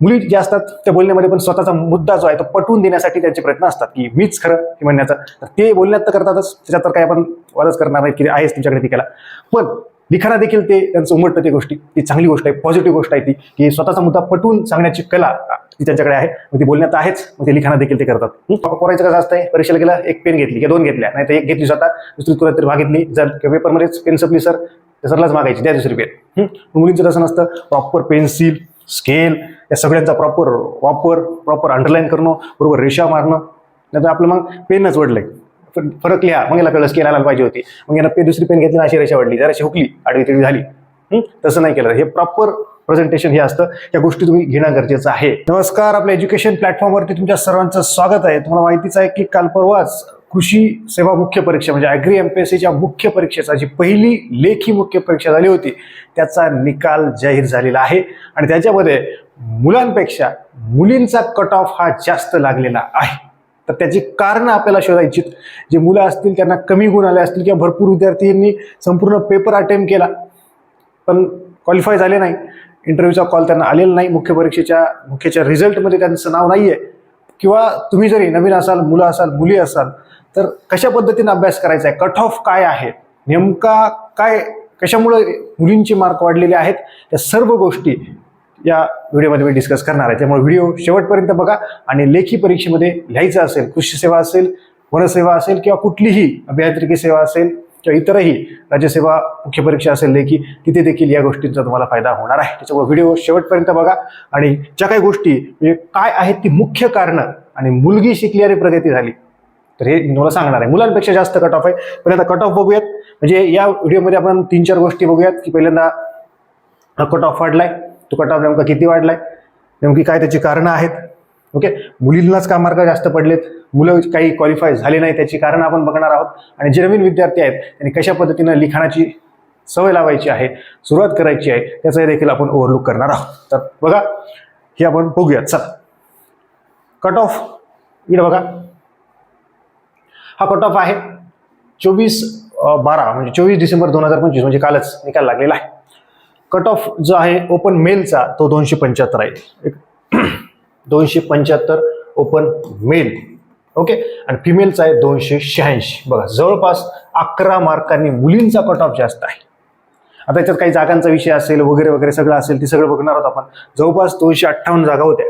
मुली ज्या असतात त्या बोलण्यामध्ये पण स्वतःचा मुद्दा जो आहे तो पटवून देण्यासाठी त्यांचे प्रयत्न असतात की मीच खरं हे म्हणण्याचा. तर ते बोलण्यात तर करतातच, त्याच्यात तर काही आपण वादच करणार नाही की आहेच तुमच्याकडे ती कला. पण लिखाणा देखील ते त्यांचं उमटतं, ती गोष्टी ती चांगली गोष्ट आहे, पॉझिटिव्ह गोष्ट आहे ती, की स्वतःचा मुद्दा पटवून सांगण्याची कला ती त्यांच्याकडे आहे. मग ती बोलण्यात आहेच, मग ते लिखाणा देखील ते करतात. पोरायचं कसं असतंय, परीक्षेला गेला एक पेन घेतली किंवा 2 घेतल्या, नाही तर एक घेतली स्वतः, दुसरी तुला तरी मागितली, जर पेपरमध्येच पेन संपली सर, त्या सरलाच मागायची द्या दुसरी पेन. मुलींचं तसं नसतं, प्रॉपर पेन्सिल स्केल या सगळ्यांचा प्रॉपर वापर, प्रॉपर अंडरलाईन करणं, बरोबर रेषा मारणं. नाही तर आपलं मग पेनच वडलंय, फरक लिहा, मग याला कळलं स्केल आणायला पाहिजे होती, मग यानं दुसरी पेन घेतली अशी रेषा वडली, जराशी हुकली, आडवी तिडवी झाली. तसं नाही केलं. हे प्रॉपर प्रेझेंटेशन हे असतं, या गोष्टी तुम्ही घेणं गरजेचं आहे. नमस्कार, आपल्या एज्युकेशन प्लॅटफॉर्मवरती तुमच्या सर्वांचं स्वागत आहे. तुम्हाला माहितीच आहे की काल परवाच कृषी सेवा मुख्य परीक्षा म्हणजे ॲग्री एमपीएससीच्या मुख्य परीक्षेचा जी पहिली लेखी मुख्य परीक्षा झाली होती त्याचा निकाल जाहीर झालेला आहे. आणि त्याच्यामध्ये मुलांपेक्षा मुलींचा कट ऑफ हा जास्त लागलेला आहे. तर त्याची कारणं आपल्याला शोधायची. जे मुलं असतील त्यांना कमी गुण आले असतील किंवा भरपूर विद्यार्थ्यांनी संपूर्ण पेपर अटेम्प्ट केला पण क्वालिफाय झाले नाही, इंटरव्ह्यूचा कॉल त्यांना आलेला नाही, मुख्यच्या रिझल्टमध्ये त्यांचं नाव नाहीये, किंवा तुम्ही जरी नवीन असाल, मुलं असाल, मुली असाल, तर कशा पद्धतीने अभ्यास करायचा आहे, कट ऑफ काय आहे, नेमका काय, कशामुळे मुलींचे मार्क वाढलेले आहेत, या सर्व गोष्टी या व्हिडिओमध्ये मी डिस्कस करणार आहे. त्यामुळे व्हिडिओ शेवटपर्यंत बघा. आणि लेखी परीक्षेमध्ये लिहायचं असेल, कृषी सेवा असेल, वनसेवा असेल, किंवा कुठलीही अभियांत्रिकी सेवा असेल, किंवा इतरही राज्यसेवा मुख्य परीक्षा असेल लेखी, तिथे देखील या गोष्टींचा तुम्हाला फायदा होणार आहे. त्याच्यामुळे व्हिडिओ शेवटपर्यंत बघा. आणि ज्या काही गोष्टी म्हणजे काय आहेत ती मुख्य कारणं, आणि मुलगी शिकली आणि प्रगती झाली, तर हे मी तुम्हाला सांगणार आहे. मुलांपेक्षा जास्त कट ऑफ आहे. पहिल्यांदा कट ऑफ बघूयात. म्हणजे या व्हिडिओमध्ये आपण 3-4 गोष्टी बघूयात की पहिल्यांदा कट ऑफ वाढलाय, तो कट ऑफ नेमका किती वाढलाय, नेमकी काय त्याची कारणं आहेत. ओके, मुलींनाच का मार्क जास्त पडलेत, मुलं काही क्वालिफाय झाले नाही, त्याची कारणं आपण बघणार आहोत. आणि जे नवीन विद्यार्थी आहेत त्यांनी कशा पद्धतीनं लिखाणाची सवय लावायची आहे, सुरुवात करायची आहे, त्याचाही देखील आपण ओव्हरलुक करणार आहोत. तर बघा, हे आपण बघूयात. चला, कट ऑफ इकडे बघा. हा कट ऑफ आहे 24/12 म्हणजे 24 डिसेंबर 2025 म्हणजे कालच निकाल लागलेला आहे. कट ऑफ जो आहे ओपन मेलचा तो 275 आहे. 275 ओपन मेल. ओके, आणि फिमेलचा आहे 286. बघा, जवळपास 11 मार्कांनी मुलींचा कट ऑफ जास्त आहे. आता याच्यात काही जागांचा विषय असेल वगैरे वगैरे सगळं असेल, ते सगळं बघणार आहोत आपण. जवळपास 258 जागा होत्या.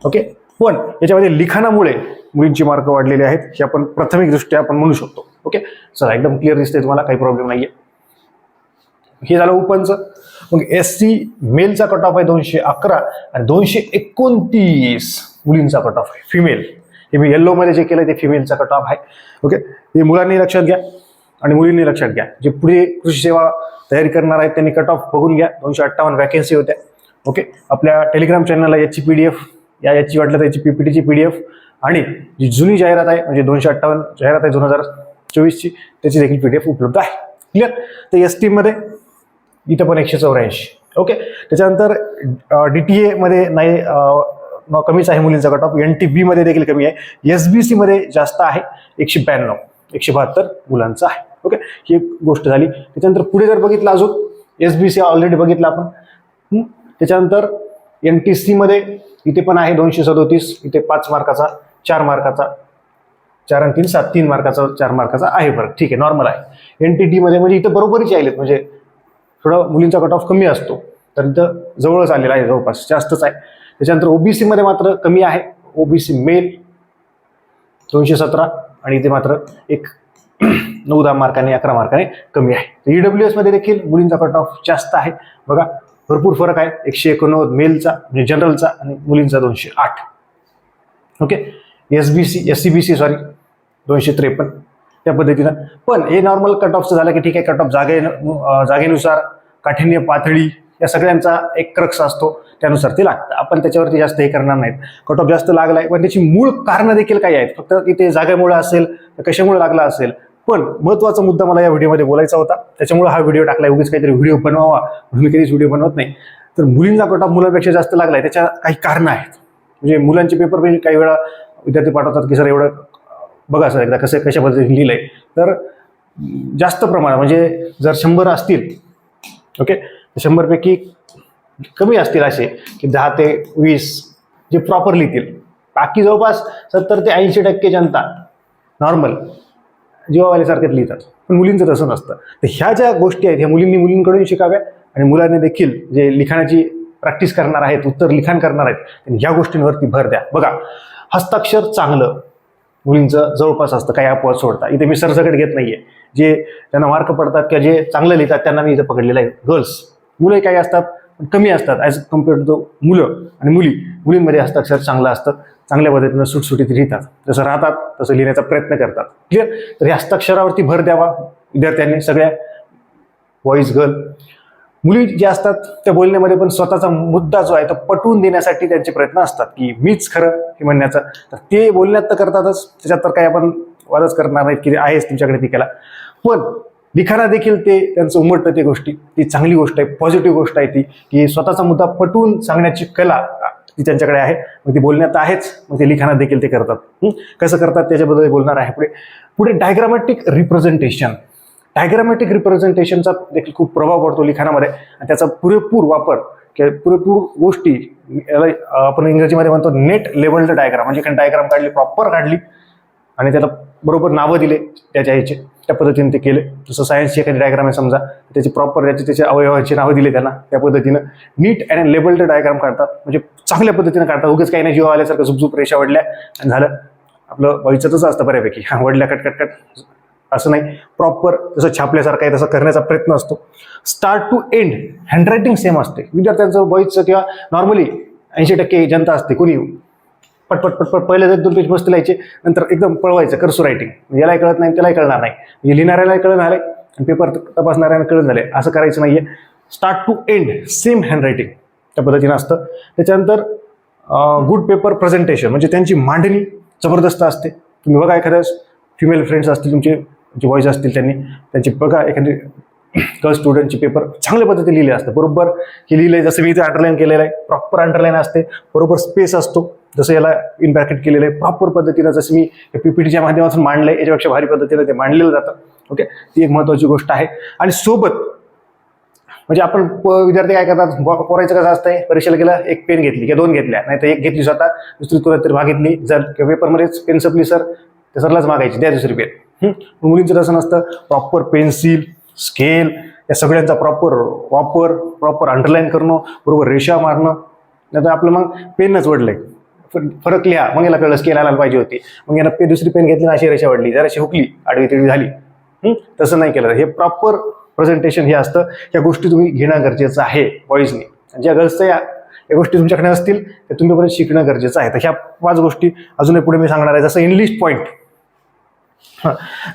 ओके, पण याच्यामध्ये लिखाणामुळे मुलींची मार्क वाढलेली आहेत, हे आपण प्राथमिकदृष्ट्या आपण म्हणू शकतो. ओके, चला, एकदम क्लिअर दिसतंय तुम्हाला, काही प्रॉब्लेम नाहीये. हे झालं ओपनचं. मग एससी मेलचा कट ऑफ आहे 211 आणि 229 मुलींचा कट ऑफ आहे फिमेल. हे मी येल्लो मध्ये जे केलं ते फिमेलचा कट ऑफ आहे. ओके, हे मुलांनी लक्षात घ्या आणि मुलींनी लक्षात घ्या. जे पुढे कृषी सेवा तयारी करणार आहेत त्यांनी कट ऑफ बघून घ्या. 258 वॅकेन्सी होत्या. ओके, आपल्या टेलिग्राम चॅनलला याची PDF, याची वाटलं तर याची PPTची PDF, आणि जी जुनी जाहिरात आहे म्हणजे 258 जाहिरात आहे 2024ची, त्याची देखील PDF उपलब्ध आहे. क्लिअर. तर ST मध्ये इथं पण 184. ओके, त्याच्यानंतर DTA मध्ये नाही, कमीच आहे मुलींचा कट ऑफ. NTB मध्ये देखील कमी आहे. SBC मध्ये जास्त आहे, 192, 172 मुलांचा आहे. ओके, ही एक गोष्ट झाली. त्याच्यानंतर पुढे जर बघितलं अजून SBC ऑलरेडी बघितलं आपण. त्याच्यानंतर NTC मध्ये इथे पण आहे 237. इथे 5 मार्काचा, 4 मार्काचा, 4 आणि 3 7, 3 मार्काचा, 4 मार्काचा आहे फरक. ठीक आहे, नॉर्मल आहे. NTD मध्ये म्हणजे इथं बरोबरीच आलेत, म्हणजे थोडा मुलींचा कट ऑफ कमी असतो, तर इथं जवळच आलेला आहे, जवळपास जास्तच आहे. त्याच्यानंतर OBC मध्ये मात्र कमी आहे. OBC मेल 217 आणि इथे मात्र एक 9-10 मार्कांनी, 11 मार्कांनी कमी आहे. EWS मध्ये देखील मुलींचा कट ऑफ जास्त आहे. बघा, भरपूर फरक आहे. 189 मेलचा म्हणजे जनरलचा आणि मुलींचा 208. ओके, SCBC 253 त्या पद्धतीनं. पण हे नॉर्मल कट ऑफचं झालं की ठीक आहे. कट ऑफ जागेनुसार, काठिण्य पातळी या सगळ्यांचा एक क्रक्स असतो, त्यानुसार ते लागतं. आपण त्याच्यावरती जास्त हे करणार नाहीत. कट ऑफ जास्त लागलाय पण त्याची मूळ कारणं देखील काही आहेत. फक्त इथे जागेमुळे असेल तर कशामुळे लागला असेल, पण महत्त्वाचा मुद्दा मला या व्हिडिओमध्ये बोलायचा होता, त्याच्यामुळे हा व्हिडिओ टाकलाय. उगीच काहीतरी व्हिडिओ बनवावा म्हणून कधीच व्हिडिओ बनवत नाही. तर मुलींचा कट ऑफ मुलांपेक्षा जास्त लागलाय, त्याच्या काही कारणं आहेत. म्हणजे मुलांचे पेपर पण काही वेळा विद्यार्थी पाठवतात की सर एवढं बघा सर एकदा कशा पद्धतीने लिहिलंय. तर जास्त प्रमाणात म्हणजे जर 100 असतील, ओके, 100 पैकी कमी असतील असे की 10 ते 20 जे प्रॉपर लिहितील. बाकी जवळपास 70 ते 80% जनता नॉर्मल जीवावालीसारखेच लिहितात. पण मुलींचं तसं नसतं. तर ह्या ज्या गोष्टी आहेत ह्या मुलींनी मुलींकडून शिकाव्या आणि मुलांनी देखील जे लिखाणाची प्रॅक्टिस करणार आहेत, उत्तर लिखाण करणार आहेत, त्यांनी ह्या गोष्टींवरती भर द्या. बघा, हस्ताक्षर चांगलं मुलींचं जवळपास असतं, काही अपवाद सोडता. इथे मी सरसकट घेत नाहीये. जे त्यांना मार्क पडतात किंवा जे चांगलं लिहितात त्यांना मी इथं पकडलेलं आहे. गर्ल्स, मुलं काही असतात पण कमी असतात ॲज कम्पेअर्ड टू मुलं आणि मुलींमध्ये हस्ताक्षर चांगलं असतं. चांगल्या पद्धतीनं सुटसुटीत लिहितात, जसं राहतात तसं लिहिण्याचा प्रयत्न करतात. क्लिअर? तर या हस्ताक्षरावरती भर द्यावा विद्यार्थ्यांनी, सगळ्या बॉईज गर्ल. मुली ज्या असतात त्या बोलण्यामध्ये पण स्वतःचा मुद्दा जो आहे तो पटवून देण्यासाठी त्यांचे प्रयत्न असतात की मीच खरं हे म्हणण्याचा. तर ते बोलण्यात तर करतातच, त्याच्यात तर काही आपण वादच करणार नाहीत की आहेच तुमच्याकडे ती कला. पण लिखाणात देखील ते त्यांचं उमटतं, ते गोष्टी. ती चांगली गोष्ट आहे, पॉझिटिव्ह गोष्ट आहे ती, की स्वतःचा मुद्दा पटवून सांगण्याची कला ती त्यांच्याकडे आहे. मग ती बोलण्यात आहेच, मग ते लिखाणात देखील ते करतात. कसं करतात त्याच्याबद्दल बोलणार आहे पुढे. पुढे डायग्रामॅटिक रिप्रेझेंटेशन. डायग्रामॅटिक रिप्रेझेंटेशनचा देखील खूप प्रभाव पडतो लिखाणामध्ये आणि त्याचा पुरेपूर वापर किंवा पुरेपूर गोष्टी आपण इंग्रजीमध्ये म्हणतो नेट लेवल्ड डायग्राम. म्हणजे काही डायग्राम काढली, प्रॉपर काढली आणि त्याला बरोबर नावं दिले त्याच्या ह्याचे, त्या पद्धतीने ते केले. जसं सायन्सची एखादी डायग्राम आहे समजा, त्याची प्रॉपर त्याच्या अवयवाची नावं दिले त्यांना, त्या पद्धतीनं नीट अँड लेबल्ड डायग्राम काढतात. म्हणजे चांगल्या पद्धतीने काढतात. उगेच काही नाही, जीवा आल्यासारखं झुपझुप रेषा वडल्या आणि झालं. आपलं व्हायचं तसं असतं बऱ्यापैकी, वडल्या कट असं नाही. प्रॉपर जसं छापल्यासारखं आहे तसं करण्याचा प्रयत्न असतो. Start to end handwriting same असते विद्यार्थ्यांचं, बॉईजचं किंवा नॉर्मली 80% जनता असते. कोणी पटपट पहिले 1-2 पेज मस्त लिहायचे, नंतर एकदम पळवायचं कर्सू रायटिंग. यालाही कळत नाही त्यालाही कळणार नाही, म्हणजे लिहिणाऱ्यालाही कळून आलंय आणि पेपर तपासणाऱ्याला कळून झाले, असं करायचं नाहीये. Start to end same handwriting त्या पद्धतीनं असतं. त्याच्यानंतर गुड पेपर प्रेझेंटेशन, म्हणजे त्यांची मांडणी जबरदस्त असते. तुम्ही बघा, एखाद्या फिमेल फ्रेंड्स असतील तुमचे, जे बॉईज असतील त्यांची बघा, एखादी गर्ल स्टुडंटचे पेपर चांगल्या पद्धतीने लिहिले असतं. बरोबर हे लिहिलंय, जसं मी इथे अंडरलाईन केलेलं आहे, प्रॉपर अंडरलाईन असते, बरोबर स्पेस असतो, जसं याला इन ब्रॅकेट केलेलं आहे प्रॉपर पद्धतीनं, जसं मी पीपीटीच्या माध्यमातून मांडलंय याच्यापेक्षा भारी पद्धतीने ते मांडलेलं जातं. ओके, ती एक महत्त्वाची गोष्ट आहे. आणि सोबत म्हणजे आपण विद्यार्थी काय करतात, पोरायचं कसं असतंय, परीक्षेला गेला एक पेन घेतली किंवा 2 घेतल्या, नाही तर एक घेतली स्वतः, दुसरी कोणाला तरी मागितली, जर पेपरमध्येच पेन संपली सर, तर सरलाच मागायची द्या दुसरी पेन. मुलींचं तसं नसतं. प्रॉपर पेन्सिल, स्केल या सगळ्यांचा प्रॉपर वापर, प्रॉपर अंडरलाईन करणं, बरोबर रेषा मारणं. नाही तर आपलं मग पेनच वडलंय, फरक लिहा, मग याला कळलं स्केल आला पाहिजे होती, मग यानं दुसरी पेन घेतली ना अशी रेषा वडली, जराशी हुकली, आडवी तिडवी झाली. तसं नाही केलं. हे प्रॉपर प्रेझेंटेशन हे असतं. या गोष्टी तुम्ही घेणं गरजेचं आहे बॉईजनी. ज्या गर्ल्सच्या या गोष्टी तुमच्याकडे असतील तर तुम्ही पण शिकणं गरजेचं आहे. तर ह्या 5 गोष्टी अजूनही पुढे मी सांगणार आहे. जसं इंग्लिश पॉईंट,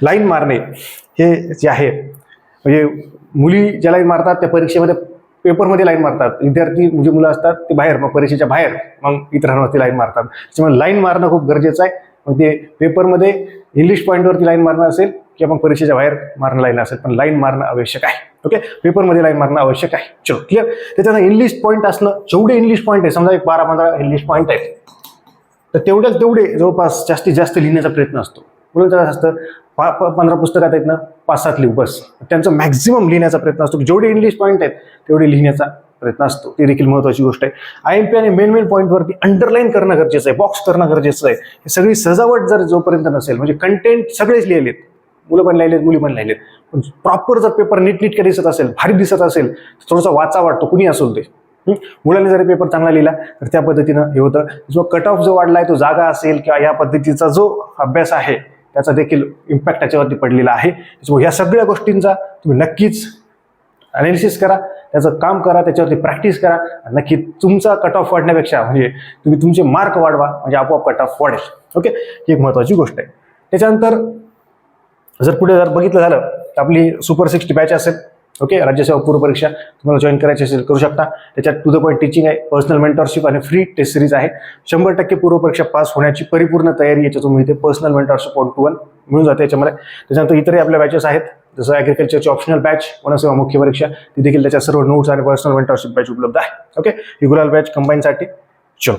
लाईन मारणे हे जे आहे, म्हणजे मुली ज्या लाईन मारतात त्या परीक्षेमध्ये पेपरमध्ये लाईन मारतात, विद्यार्थी म्हणजे मुलं असतात ते बाहेर, मग परीक्षेच्या बाहेर मग इतरांवरती लाईन मारतात. त्याच्यामुळे लाईन मारणं खूप गरजेचं आहे. मग ते पेपरमध्ये इंग्लिश पॉईंटवरती लाईन मारणं असेल किंवा मग परीक्षेच्या बाहेर मारणं लाईन असेल, पण लाईन मारणं आवश्यक आहे. ओके, पेपरमध्ये लाईन मारणं आवश्यक आहे. चलो क्लिअर. त्याच्यानं इंग्लिश पॉईंट असणं, जेवढे इंग्लिश पॉईंट आहे, समजा एक 12-15 इंग्लिश पॉईंट आहेत, तर तेवढे जवळपास जास्तीत जास्त लिहिण्याचा प्रयत्न असतो. म्हणून त्याला असतं 15 पुस्तकात आहेत ना, 5-7 लिहू बस. त्यांचा मॅक्झिमम लिहिण्याचा प्रयत्न असतो. जेवढे इंग्लिश पॉईंट आहेत तेवढे लिहिण्याचा प्रयत्न असतो. ती देखील महत्त्वाची गोष्ट आहे. IMP आणि मेन पॉईंटवरती अंडरलाईन करणं गरजेचं आहे, बॉक्स करणं गरजेचं आहे. ही सगळी सजावट जर जोपर्यंत नसेल, म्हणजे कंटेंट सगळेच लिहिलेत, मुलं पण लिहिलेत, मुली पण लिहिलेत, पण प्रॉपर जर पेपर नीटनेटके दिसत असेल, भारी दिसत असेल, थोडासा वाचा वाटतो कुणी असेल ते. मुलांनी जरी पेपर चांगला लिहिला तर त्या पद्धतीनं हे होतं. जो कट ऑफ जो वाढलाय तो जागा असेल किंवा या पद्धतीचा जो अभ्यास आहे त्याचा देखील इम्पॅक्ट त्याच्यावरती पडलेला आहे. त्याच्यामुळे या सगळ्या गोष्टींचा तुम्ही नक्कीच अनालिसिस करा, त्याचं काम करा, त्याच्यावरती प्रॅक्टिस करा. नक्की तुमचा कट ऑफ वाढण्यापेक्षा म्हणजे तुम्ही तुमचे मार्क वाढवा, म्हणजे आपोआप कट ऑफ वाढेल. ओके, ही एक महत्त्वाची गोष्ट आहे. त्याच्यानंतर जर पुढे जर बघितलं झालं तर आपली सुपर 60 बॅच असेल. ओके, राज्यसेवा पूर्व परीक्षा तुम्हाला जॉईन करायची असेल करू शकता. त्याच्यात टू द पॉईंट टीचिंग आहे, पर्सनल मेंटरशिप आणि फ्री टेस्ट सिरीज आहे. 100% पूर्व परीक्षा पास होण्याची परिपूर्ण तयारी याच्यातून मिळते. पर्सनल मेंटरशिप 1-to-1 मिळून जाते याच्यामध्ये. त्याच्यानंतर इतरही आपल्या बॅचेस आहेत, जसं ॲग्रिकल्चरची ऑप्शनल बॅच, वनसेवा मुख्य परीक्षा, ती देखील त्याच्या सर्व नोट्स आणि पर्सनल मेंटरशिप बॅच उपलब्ध आहे. ओके, ही गुलाल बॅच कंबाईनसाठी. चलो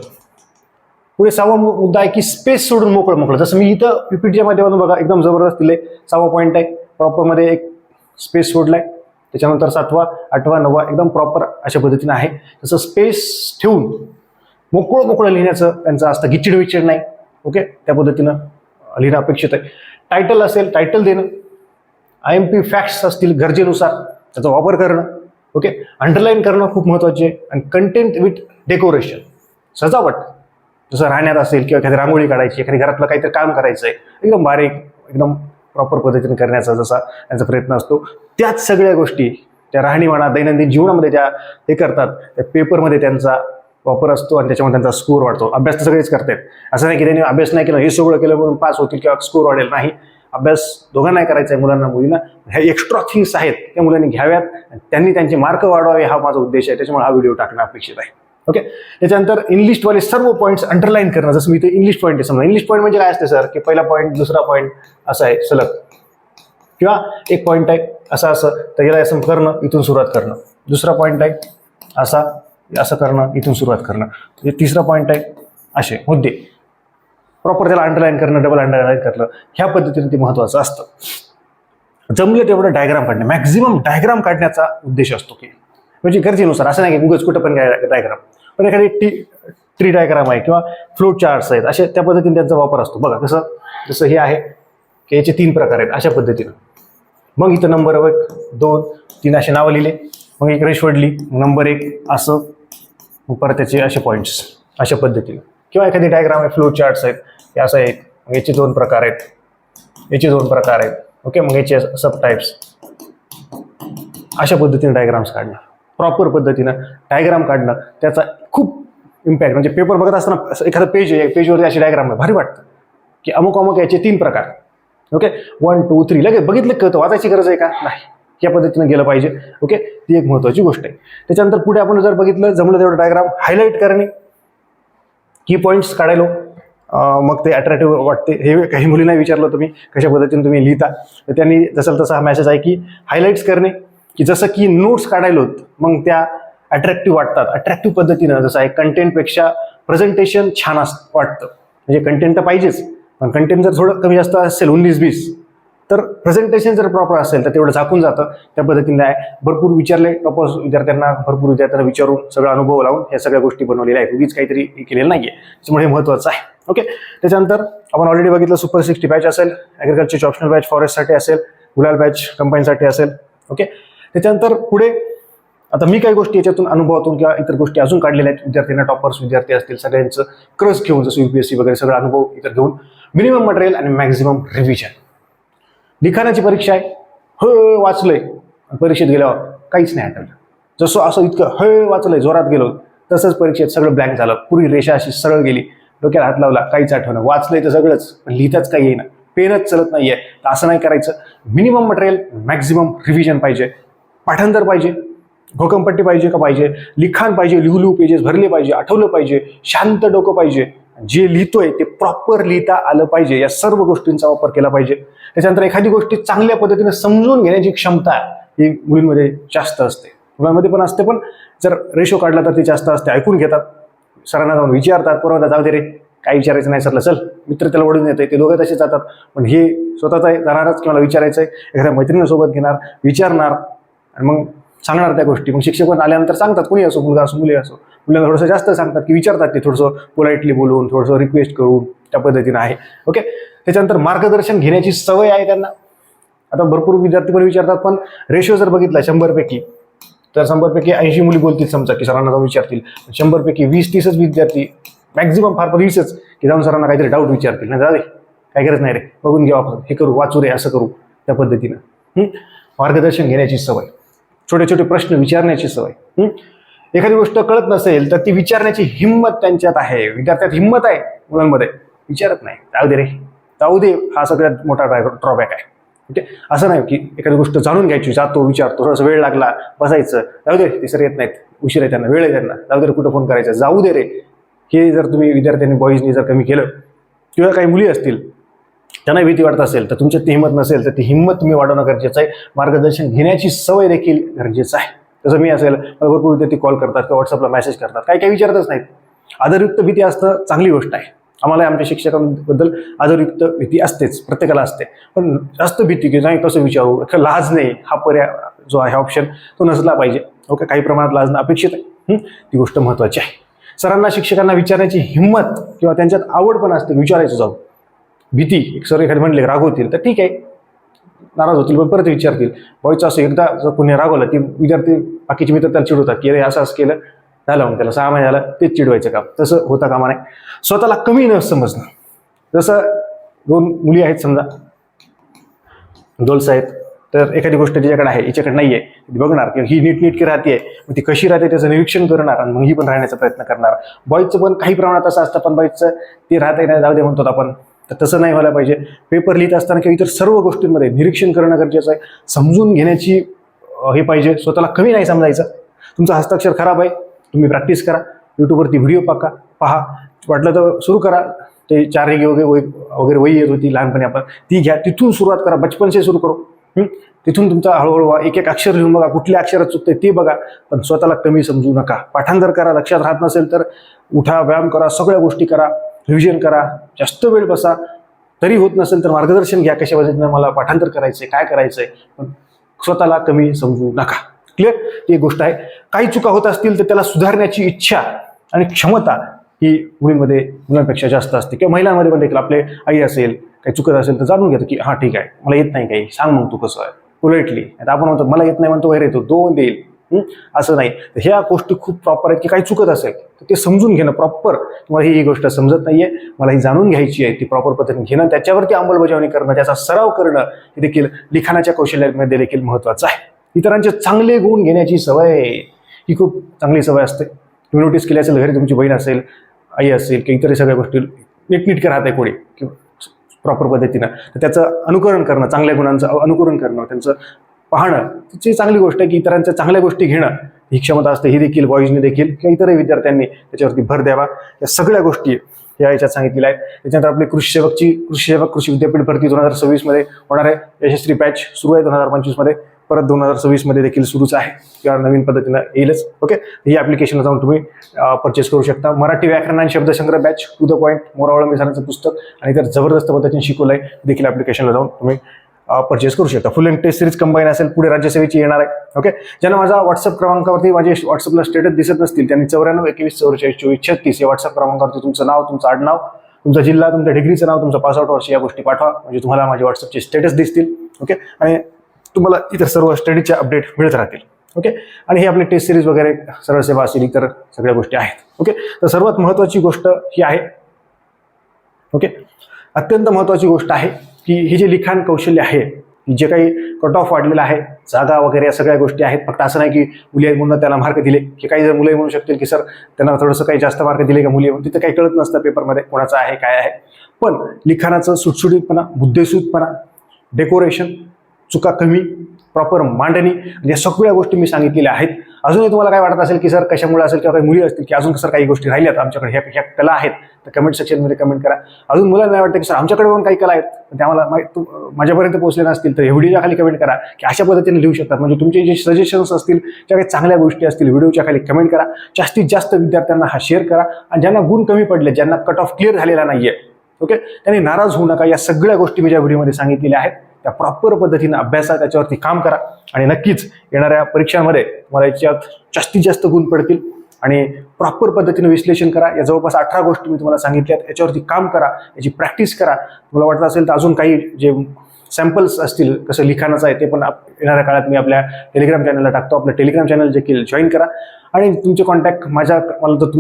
पुढे 6वा मुद्दा आहे की स्पेस सोडून मोकळं. जसं मी इथं पीपीटीच्या माध्यमातून बघा एकदम जबरदस्त दिले. 6वा पॉईंट आहे, प्रॉपरमध्ये एक स्पेस सोडलाय. त्याच्यानंतर 7वा, 8वा, 9वा एकदम प्रॉपर अशा पद्धतीने आहे. तसं स्पेस ठेवून मोकळं लिहिण्याचं त्यांचं असतं, गिचिड विचिड नाही. ओके, त्या पद्धतीनं लिहिणं अपेक्षित आहे. टायटल असेल, टायटल देणं. IMP फॅक्ट्स असतील गरजेनुसार त्याचा वापर करणं. ओके, अंडरलाईन करणं खूप महत्त्वाचे आहे. आणि कंटेंट विथ डेकोरेशन, सजावट, जसं राहण्यात असेल किंवा एखादी रांगोळी काढायची, एखादी घरातलं काहीतरी काम करायचं आहे, एकदम बारीक, एकदम प्रॉपर पद्धतीने करण्याचा जसा त्यांचा प्रयत्न असतो, त्याच सगळ्या गोष्टी त्या राहणीमानात दैनंदिन जीवनामध्ये ज्या ते करतात, त्या पेपरमध्ये त्यांचा वापर असतो आणि त्याच्यामध्ये त्यांचा स्कोर वाढतो. अभ्यास तर सगळेच करतात, असं नाही की त्यांनी अभ्यास नाही केला हे सगळं केलं म्हणून पास होतील किंवा स्कोर वाढेल. नाही, अभ्यास दोघांनाही करायचा आहे, मुलांना मुलींना. ह्या एक्स्ट्रा थिंग्स आहेत त्या मुलांनी घ्याव्यात, त्यांनी त्यांचे मार्क वाढवावे हा माझा उद्देश आहे. त्याच्यामुळे हा व्हिडिओ टाकणं अपेक्षित आहे. ओके, त्याच्यानंतर इंग्लिशवाले सर्व पॉईंट्स अंडरलाईन करणं. जसं मी ते इंग्लिश पॉईंट आहे, समजा इंग्लिश पॉईंट म्हणजे काय असते सर, की पहिला पॉईंट, दुसरा पॉईंट असं आहे सलग, किंवा एक पॉईंट आहे असं तर याला असं करणं, इथून सुरुवात करणं. दुसरा पॉईंट आहे असं करणं, इथून सुरुवात करणं. तिसरा पॉईंट आहे असे मुद्दे प्रॉपर त्याला अंडरलाईन करणं, डबल अंडरलाईन करणं, ह्या पद्धतीने ते महत्त्वाचं असतं. जमलं तेवढं डायग्राम काढणं, मॅक्झिमम डायग्राम काढण्याचा उद्देश असतो, की म्हणजे गरजेनुसार. असं नाही की उगाच कुठं पण डायग्राम, पण एखादी ट्री डायग्राम आहे किंवा फ्लो चार्ट्स आहेत, असे त्या पद्धतीने त्यांचा वापर असतो. बघा जसं हे आहे की याचे 3 प्रकार आहेत अशा पद्धतीनं. मग इथं नंबर 1, 2, 3 असे नावं लिहिले, मग एक रेष वडली, नंबर 1 असं, मग परत त्याचे असे पॉईंट्स अशा पद्धतीने. किंवा एखादी डायग्राम आहे, फ्लो चार्ट्स आहेत, हे असं आहे, मग याचे 2 प्रकार आहेत, याचे 2 प्रकार आहेत. ओके, मग याचे सब टाईप्स, अशा पद्धतीने डायग्राम्स काढणं, प्रॉपर पद्धतीनं डायग्राम काढणं, त्याचा खूप इम्पॅक्ट. म्हणजे पेपर बघत असताना एखादं पेज आहे, पेजवरती अशी डायग्राम आहे, भारी वाटतं की अमुक याचे 3 प्रकार. ओके, 1, 2, 3 लगेच बघितलं कळतं, वाचायची गरज आहे का नाही, या पद्धतीनं गेलं पाहिजे. ओके, ती एक महत्त्वाची गोष्ट आहे. त्याच्यानंतर पुढे आपण जर बघितलं, जमलं तेवढं डायग्राम हायलाईट करणे, की पॉईंट्स काढायलो, मग ते अट्रॅक्टिव्ह वाटते. हे काही मुलींना विचारलं तुम्ही कशा पद्धतीने तुम्ही लिहिता, तर त्यांनी जसं तसा हा मेसेज आहे की हायलाईट्स करणे, की जसं की नोट्स काढायलोत मग त्या अट्रॅक्टिव्ह वाटतात. अट्रॅक्टिव्ह पद्धतीनं जसं आहे, कंटेंटपेक्षा प्रेझेंटेशन छान वाटतं. म्हणजे कंटेंट तर पाहिजेच, पण कंटेंट जर थोडं कमी जास्त असेल, 19-20, तर प्रेझेंटेशन जर प्रॉपर असेल तर तेवढं झाकून जातं. त्या पद्धतीने आहे. भरपूर विचारले टॉपर्स भरपूर विद्यार्थ्यांना विचारून सगळा अनुभव लावून ह्या सगळ्या गोष्टी बनवलेल्या आहेत. उगीच काहीतरी केलेलं नाहीये, त्याच्यामुळे हे महत्त्वाचं आहे. ओके, त्याच्यानंतर आपण ऑलरेडी बघितलं सुपर 60 बॅच असेल, ॲग्रिकल्चरची ऑप्शनल बॅच फॉरेस्टसाठी असेल, गुलाल बॅच कंपाईनसाठी असेल. ओके, त्याच्यानंतर पुढे आता मी काही गोष्टी याच्यातून अनुभवातून किंवा इतर गोष्टी अजून काढलेल्या आहेत. विद्यार्थ्यांना टॉपर्स विद्यार्थी असतील सगळ्यांचं क्रस घेऊन, जसं UPSC वगैरे सगळं अनुभव इतर घेऊन, मिनिमम मटेरियल आणि मॅक्झिमम रिव्हिजन. लिखाणाची परीक्षा आहे, वाचलंय, परीक्षेत गेल्यावर काहीच नाही आठवलं. जसं असं इतकं वाचलंय, जोरात गेलो, तसंच परीक्षेत सगळं ब्लँक झालं. पुरी रेषा अशी सरळ गेली, डोक्याला हात लावला, काहीच आठवणं. वाचलंय तर सगळंच, पण लिहिताच काही येईना, पेनच चलत नाहीये. तर असं नाही करायचं. मिनिमम मटेरियल, मॅक्झिमम रिव्हिजन पाहिजे, पाठांतर पाहिजे, घोकंपट्टी पाहिजे का पाहिजे, लिखाण पाहिजे, लिहू पेजेस भरले पाहिजे, आठवलं पाहिजे, शांत डोकं पाहिजे, जे लिहितोय ते प्रॉपर लिहिता आलं पाहिजे. या सर्व गोष्टींचा वापर केला पाहिजे. त्याच्यानंतर एखादी गोष्टी चांगल्या पद्धतीने समजून घेण्याची क्षमता ही मुलींमध्ये जास्त असते, मुलांमध्ये पण असते, पण जर रेशो काढला तर ती जास्त असते. ऐकून घेतात, सरांना जाऊन विचारतात, परवा जाऊ दे रे, काही विचारायचं नाही सरला, चल मित्र त्याला ओढून येते, ते दोघं तसे जातात. पण हे स्वतःच आहे, जाणारच किंवा विचारायचं आहे, एखाद्या मैत्रिणीसोबत घेणार, विचारणार आणि मग सांगणार त्या गोष्टी. मग शिक्षक पण आल्यानंतर सांगतात, कोणी असो, मुलगा असो मुली असो, मुलांना थोडंसं जास्त सांगतात, की विचारतात ते थोडंसं पोलाइटली बोलून, थोडंसं रिक्वेस्ट करून, त्या पद्धतीनं आहे. ओके, त्याच्यानंतर मार्गदर्शन घेण्याची सवय आहे त्यांना. आता भरपूर विद्यार्थी पण विचारतात, पण रेशो जर बघितला 100 पैकी, तर 100 पैकी 80 मुली बोलतील, समजा की सरांना जाऊन विचारतील. 100 पैकी 20-30च विद्यार्थी, मॅक्झिमम फार 20च, की जाऊन सरांना काहीतरी डाऊट विचारतील. नाही जाऊ दे, काही गरज नाही रे, बघून घेऊ आपण, हे करू, वाचू रे, असं करू, त्या पद्धतीनं. मार्गदर्शन घेण्याची सवय, छोटे छोटे प्रश्न विचारण्याची सवय. एखादी गोष्ट कळत नसेल तर ती विचारण्याची हिंमत त्यांच्यात आहे. विद्यार्थ्यात हिंमत आहे, मुलांमध्ये विचारत नाही, जाऊ दे, हा सगळ्यात मोठा ड्रॉबॅक आहे. ओके, असं नाही की एखादी गोष्ट जाणून घ्यायची, जातो, विचारतो, थोडासा वेळ लागला, बसायचं, जाऊ दे, ते सर येत नाहीत, उशीर आहे त्यांना, वेळ आहे त्यांना, जाऊ दे रे, कुठं फोन करायचा, जाऊ दे रे. हे जर तुम्ही विद्यार्थ्यांनी, बॉईजनी जर कमी केलं, किंवा काही मुली असतील त्यांना भीती वाटत असेल, तर तुमच्यात ती हिंमत नसेल, तर ती हिंमत तुम्ही वाढवणं गरजेचं आहे. मार्गदर्शन घेण्याची सवय देखील गरजेचं आहे. जसं मी असेल, मला भरपूर विद्यार्थी कॉल करतात किंवा व्हॉट्सअपला मेसेज करतात, काही विचारतच नाहीत. आदरयुक्त भीती असणं चांगली गोष्ट आहे. आम्हाला आमच्या शिक्षकांबद्दल आदरयुक्त भीती असतेच, प्रत्येकाला असते, पण जास्त भीती की नाही कसं विचारू, लाज नाही, हा पर्याय जो आहे ऑप्शन तो नसला पाहिजे. ओके, काही प्रमाणात लाजणं अपेक्षित आहे, ती गोष्ट महत्त्वाची आहे. सरांना शिक्षकांना विचारण्याची हिंमत किंवा त्यांच्यात आवड पण असते, विचारायचं जाऊ. भीती, एक सर एखादे म्हणले रागवतील तर ठीक आहे, नाराज होतील पण परत विचारतील. व्हायचं असं एकदा जर कोणी रागवलं ती विद्यार्थी बाकीचे मित्र त्याला चिडवतात की अरे असं केलं झालं, मग त्याला 6 महिने झालं तेच चिडवायचं काम. तसं होता कामा नाही. स्वतःला कमी न समजणं. जसं 2 मुली आहेत समजा, गर्ल्स आहेत, तर एखादी गोष्ट तिच्याकडे आहे हिच्याकडे नाही आहे, ती बघणार की ही नीटनेटकी राहते, मग ती कशी राहते त्याचं निरीक्षण करणार आणि मग ही पण राहण्याचा प्रयत्न करणार. बॉईजचं पण काही प्रमाणात असं असतं, पण बॉईजचं ते राहते नाही जाऊ दे म्हणतो आपण, तर तसं नाही व्हायला पाहिजे. पेपर लिहित असताना किंवा इतर सर्व गोष्टींमध्ये निरीक्षण करणं गरजेचं आहे. समजून घेण्याची हे पाहिजे, स्वतःला कमी नाही समजायचं. तुमचं हस्ताक्षर खराब आहे, तुम्ही प्रॅक्टिस करा, यूट्यूबवरती व्हिडिओ पहा, वाटलं तर सुरू करा. ते 4 रेघे वगैरे वही येत होती लहानपणी आपण, ती घ्या, तिथून सुरुवात करा, बचपन से सुरू करू. तिथून तुमचा हळूहळू एक अक्षर लिहून बघा, कुठल्या अक्षरात चुकते ते बघा, पण स्वतःला कमी समजू नका. पाठांतर करा, लक्षात राहत नसेल तर उठा, व्यायाम करा, सगळ्या गोष्टी करा, रिव्हिजन करा, जास्त वेळ बसा. तरी होत नसेल तर मार्गदर्शन घ्या, कशा पद्धतीनं मला पाठांतर करायचंय, काय करायचंय, पण स्वतःला कमी समजू नका. क्लिअर, ती एक गोष्ट आहे. काही चुका होत असतील तर त्याला सुधारण्याची इच्छा आणि क्षमता ही मुलांपेक्षा जास्त असते. किंवा महिलांमध्ये पण देखील, आपले आई असेल काही चुकत असेल तर जाणून घेतो की हां ठीक आहे, मला येत नाही काही, सांग मग तू कसं आहे, पोलाइटली. आता आपण म्हणतो मला येत नाही म्हणतो वगैरे येतो 2 देईल, असं नाही. तर ह्या गोष्टी खूप प्रॉपर आहेत की काही चुकत असेल तर ते समजून घेणं प्रॉपर, मला ही गोष्ट समजत नाहीये, मला ही जाणून घ्यायची आहे, ती प्रॉपर पद्धतीने घेणं, त्याच्यावरती अंमलबजावणी करणं, त्याचा सराव करणं हे देखील लिखाणाच्या कौशल्यामध्ये देखील महत्त्वाचं आहे. इतरांचे चांगले गुण घेण्याची सवय ही खूप चांगली सवय असते. तुम्ही नोटीस केली असेल, घरी तुमची बहीण असेल, आई असेल किंवा इतर सगळ्या गोष्टी नीटनेटके राहते कोणी किंवा प्रॉपर पद्धतीनं, तर त्याचं अनुकरण करणं, चांगल्या गुणांचं अनुकरण करणं, त्यांचं पाहणं, त्याची चांगली गोष्ट आहे की इतरांच्या चांगल्या गोष्टी घेणं ही क्षमता असते. ही देखील बॉईजने देखील किंवा इतरही विद्यार्थ्यांनी त्याच्यावरती भर द्यावा. या सगळ्या गोष्टी या याच्यात सांगितलेल्या आहेत. त्याच्यानंतर आपली कृषी विद्यापीठ भरती 2026 मध्ये होणार आहे. यशस्वी बॅच सुरू आहे 2025 मध्ये, परत 2026 मध्ये देखील सुरूच आहे किंवा नवीन पद्धतीनं येईलच. ओके, ही ऍप्लिकेशनला जाऊन तुम्ही परचेस करू शकता. मराठी व्याकरण आणि शब्दसंग्रह बॅच, टू द पॉईंट, मोरावळंबे सरांचं पुस्तक आणि तर जबरदस्त पद्धतीने शिकवलंय, देखील ऍप्लिकेशनला जाऊन तुम्ही परचेस करू शकता. Full length test series combine असेल, पुढे राज्यसेवेची येणार आहे. ओके, ज्यांना माझा व्हॉट्सअप क्रमांकावरती माझे व्हॉट्सअपला स्टेटस दिसत नसतील त्यांनी 94 21 44 24 36 या व्हॉट्सअप क्रमांकावरती तुमचं नाव, तुमचं आडनाव, तुमचा जिल्हा, तुमच्या डिग्रीचं नाव, तुमचं पासआउट वर्ष या गोष्टी पाठवा, म्हणजे तुम्हाला माझे व्हॉट्सअपचे स्टेटस दिसतील. ओके, आणि तुम्हाला इतर सर्व स्टडीचे अपडेट मिळत राहतील. ओके, आणि हे आपले टेस्ट सिरीज वगैरे, सरळ सेवा असेल, इतर सगळ्या गोष्टी आहेत. ओके, तर सर्वात महत्त्वाची गोष्ट ही आहे, ओके, अत्यंत महत्त्वाची गोष्ट आहे की हे जे लिखाण कौशल्य आहे, जे काही कट ऑफ वाढलेलं आहे, जागा वगैरे या सगळ्या गोष्टी आहेत. फक्त असं नाही की मुली आहेत म्हणून त्याला मार्क दिले, की काही जर मुलंही म्हणू शकतील की सर त्यांना थोडंसं काही जास्त मार्क दिले का मुली, तिथं काही कळत नसतं पेपरमध्ये कोणाचं आहे काय आहे. पण लिखाणाचं सुटसुटीतपणा, बुद्धीसूदपणा, डेकोरेशन, चुका कमी, प्रॉपर मांडणी, या सगळ्या गोष्टी मी सांगितलेल्या आहेत. अजूनही तुम्हाला काय वाटत असेल की सर कशामुळे असेल किंवा काही मुली असतील की अजून सर काही गोष्टी राहिल्यात आमच्याकडे, ह्या कला आहेत, तर कमेंट सेक्शनमध्ये कमेंट करा. अजून मुलांना नाही वाटतं की सर आमच्याकडे पण काही कला आहेत, ते आम्हाला माझ्यापर्यंत पोहोचले नसतील तर व्हिडिओच्या खाली कमेंट करा की अशा पद्धतीने लिहू शकतात. म्हणजे तुमचे जे सजेशन्स असतील, ज्या काही चांगल्या गोष्टी असतील, व्हिडिओच्या खाली कमेंट करा. जास्तीत जास्त विद्यार्थ्यांना हा शेअर करा. आणि ज्यांना गुण कमी पडले, ज्यांना कट ऑफ क्लिअर झालेला नाहीये, ओके, त्यांनी नाराज होऊ नका. या सगळ्या गोष्टी मी ज्या व्हिडिओमध्ये सांगितलेल्या आहेत त्या प्रॉपर पद्धतीने अभ्यासा, त्याच्यावरती काम करा आणि नक्कीच येणाऱ्या परीक्षांमध्ये तुम्हाला याच्यात जास्तीत जास्त गुण पडतील. आणि प्रॉपर पद्धतीने विश्लेषण करा. या जवळपास 18 गोष्टी मी तुम्हाला सांगितल्यात, याच्यावरती काम करा, याची प्रॅक्टिस करा. तुम्हाला वाटत असेल तर अजून काही जे सॅम्पल्स असतील कसं लिखाणाचं आहे ते पण येणाऱ्या काळात मी आपल्या टेलिग्राम चॅनलला टाकतो. आपलं टेलिग्राम चॅनल देखील जॉईन करा. आणि तुमचे कॉन्टॅक्ट मला तर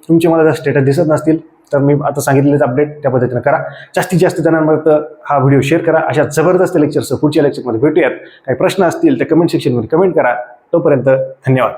तुमचे मला जर स्टेटस दिसत नसतील तर मी आता सांगितलेलं अपडेट त्या पद्धतीने करा. जास्तीत जास्त जणांमध्ये हा व्हिडिओ शेअर करा. अशा जबरदस्त लेक्चर्स पुढच्या लेक्चरमध्ये भेटूयात. काही प्रश्न असतील तर कमेंट सेक्शनमध्ये कमेंट करा. तोपर्यंत धन्यवाद.